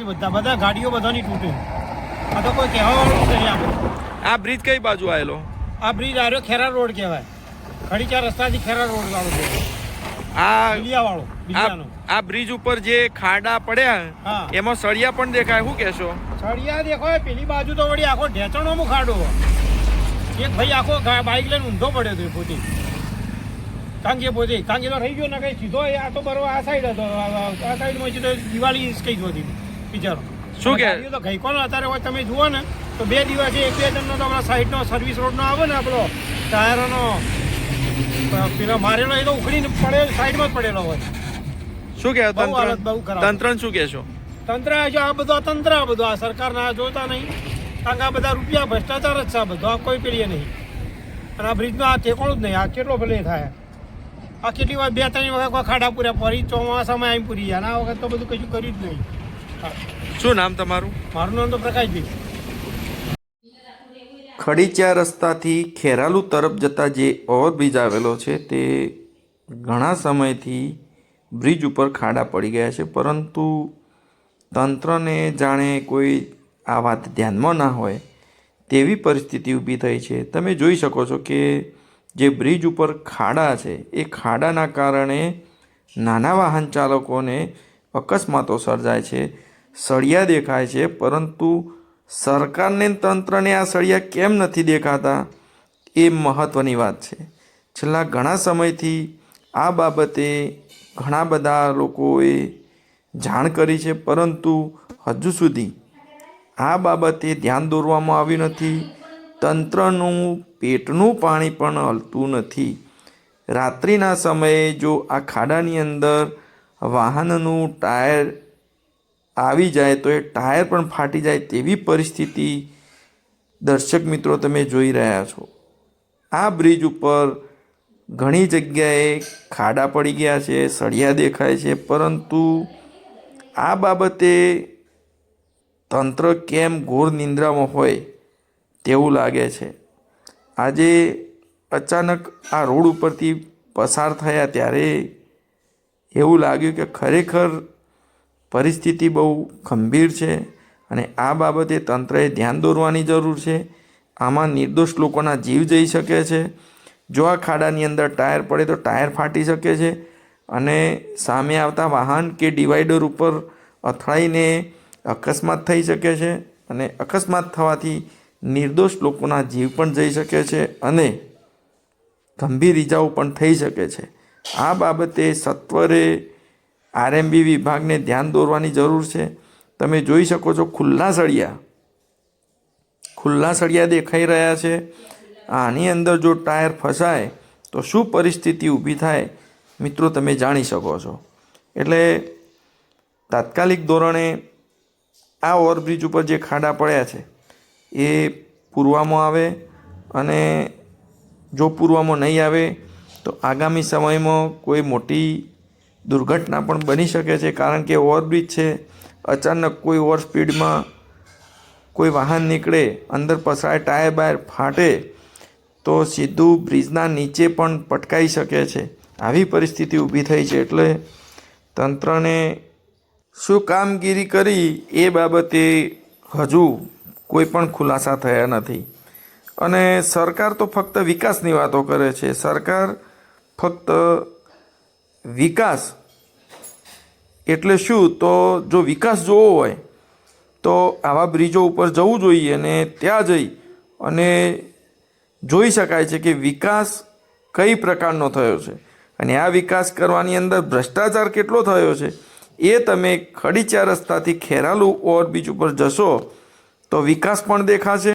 બધા બધા ગાડીઓ બધાની તૂટી. આ તો કોઈ કહેવાવાળું નહીં. આપણે આ બ્રિજ કઈ બાજુ આવેલો? આ બ્રિજ આવ્યો ખેરા રોડ કહેવાય. ખડીચા રસ્તાથી ખેરા રોડ વાળો છે. આ બિલિયાવાળો બિલિયાનો. આ બ્રિજ ઉપર જે ખાડા પડ્યા હા. એમાં સળિયા પણ દેખાય, શું કહેશો? સળિયા દેખાય. પેલી બાજુ તો વળી આખો ઢેચણોમાં ખાડો. એક ભાઈ આખો બાઇક લઈને ઊંધો પડ્યો હતો પોતે. કારણ કે તો રહી ગયો ને કઈ સીધો. આ તો બરોબર આ સાઈડ હતો. આ સાઈડમાં તો દિવાળી કઈ જોતી બિચારો. શું કે તો ગઈ કોણ અત્યારે હોય તમે જુઓ ને તો 2 દિવસે 1-2 જણનો તો આપણા સાઈડનો સર્વિસ રોડનો આવે ને આપણો ટાયરોનો પેલો મારેલો એ તો ઉખડીને પડે સાઈડમાં જ પડેલો હોય. શું કે બહુ હાલત બહુ ખરાબ. તંત્ર શું કહેશો? તંત્ર આ બધું તંત્ર આ બધું આ સરકારના જોતા નહીં. કારણ કે આ બધા રૂપિયા ભ્રષ્ટાચાર જ છે આ બધું. આ કોઈ પેલીએ નહીં. અને આ બ્રિજનો આ ઠેકોણું જ નહીં. આ કેટલો ભલે થાય. આ કેટલી વાર 2-3 વખત ખાડા પૂર્યા ફરી ચોમાસામાં આવીને પૂરી ગયા. આ વખત તો બધું કશું કર્યું જ નહીં. શું નામ તમારું? મારું નામ તો પ્રકાશભાઈ. ખડીચા રસ્તાથી ખેરાલુ તરફ જતા જે ઓવરબ્રિજ આવેલો છે તે ઘણા સમયથી બ્રિજ ઉપર ખાડા પડી ગયા છે, પરંતુ તંત્રને જાણે કોઈ આ વાત ધ્યાનમાં ના હોય તેવી પરિસ્થિતિ ઊભી થઈ છે. તમે જોઈ શકો છો કે જે બ્રિજ ઉપર ખાડા છે એ ખાડાના કારણે નાના વાહન ચાલકોને અકસ્માતો સર્જાય છે. સળિયા દેખાય છે, પરંતુ સરકારને તંત્રને આ સળિયા કેમ નથી દેખાતા એ મહત્ત્વની વાત છે. છેલ્લા ઘણા સમયથી આ બાબતે ઘણા બધા લોકોએ જાણ કરી છે, પરંતુ હજુ સુધી આ બાબતે ધ્યાન દોરવામાં આવ્યું નથી. તંત્રનું પેટનું પાણી પણ હલતું નથી. રાત્રિના સમયે જો આ ખાડાની અંદર વાહનનું ટાયર આવી જાય તો એ ટાયર પણ ફાટી જાય તેવી પરિસ્થિતિ દર્શક મિત્રો તમે જોઈ રહ્યા છો. આ બ્રિજ ઉપર ઘણી જગ્યાએ ખાડા પડી ગયા છે, સળિયા દેખાય છે, પરંતુ આ બાબતે તંત્ર કેમ ઘોર નિંદ્રામાં હોય તેવું લાગે છે. આજે અચાનક આ રોડ ઉપરથી પસાર થયા ત્યારે એવું લાગ્યું કે ખરેખર પરિસ્થિતિ બહુ ગંભીર છે અને આ બાબતે તંત્રએ ધ્યાન દોરવાની જરૂર છે. આમાં નિર્દોષ લોકોના જીવ જઈ શકે છે. જો આ ખાડાની અંદર ટાયર પડે તો ટાયર ફાટી શકે છે અને સામે આવતા વાહન કે ડિવાઈડર ઉપર અથડાઈને અકસ્માત થઈ શકે છે અને અકસ્માત થવાથી નિર્દોષ લોકોના જીવ પણ જઈ શકે છે અને ગંભીર ઇજાઓ પણ થઈ શકે છે. આ બાબતે સત્વરે આરએમબી વિભાગને ધ્યાન દોરવાની જરૂર છે. તમે જોઈ શકો છો ખુલ્લા સળિયા દેખાઈ રહ્યા છે. આની અંદર જો ટાયર ફસાય તો શું પરિસ્થિતિ ઊભી થાય મિત્રો તમે જાણી શકો છો. એટલે તાત્કાલિક ધોરણે આ ઓવરબ્રિજ ઉપર જે ખાડા પડ્યા છે એ પૂરવામાં આવે અને જો પૂરવામાં નહીં આવે તો આગામી સમયમાં કોઈ મોટી દુર્ઘટના પણ બની શકે છે. કારણ કે ઓવરબ્રિજ છે, અચાનક કોઈ ઓવર સ્પીડમાં કોઈ વાહન નીકળે, અંદર પસરાય, ટાયર બાયર ફાટે તો સીધું બ્રિજના નીચે પણ પટકાઈ શકે છે. આવી પરિસ્થિતિ ઊભી થઈ છે. એટલે તંત્રને શું કામગીરી કરી એ બાબતે હજુ કોઈ પણ ખુલાસા થયા નથી અને સરકાર તો ફક્ત વિકાસની વાતો કરે છે. સરકાર ફક્ત વિકાસ એટલે શું? તો જો વિકાસ જોવો હોય તો આવા બ્રિજો ઉપર જવું જોઈએ અને ત્યાં જઈ અને જોઈ શકાય છે કે વિકાસ કઈ પ્રકારનો થયો છે અને આ વિકાસ કરવાની અંદર ભ્રષ્ટાચાર કેટલો થયો છે એ તમે ખડીચા રસ્તાથી ખેરાલુ ઓવરબ્રિજ ઉપર જશો તો વિકાસ પણ દેખાશે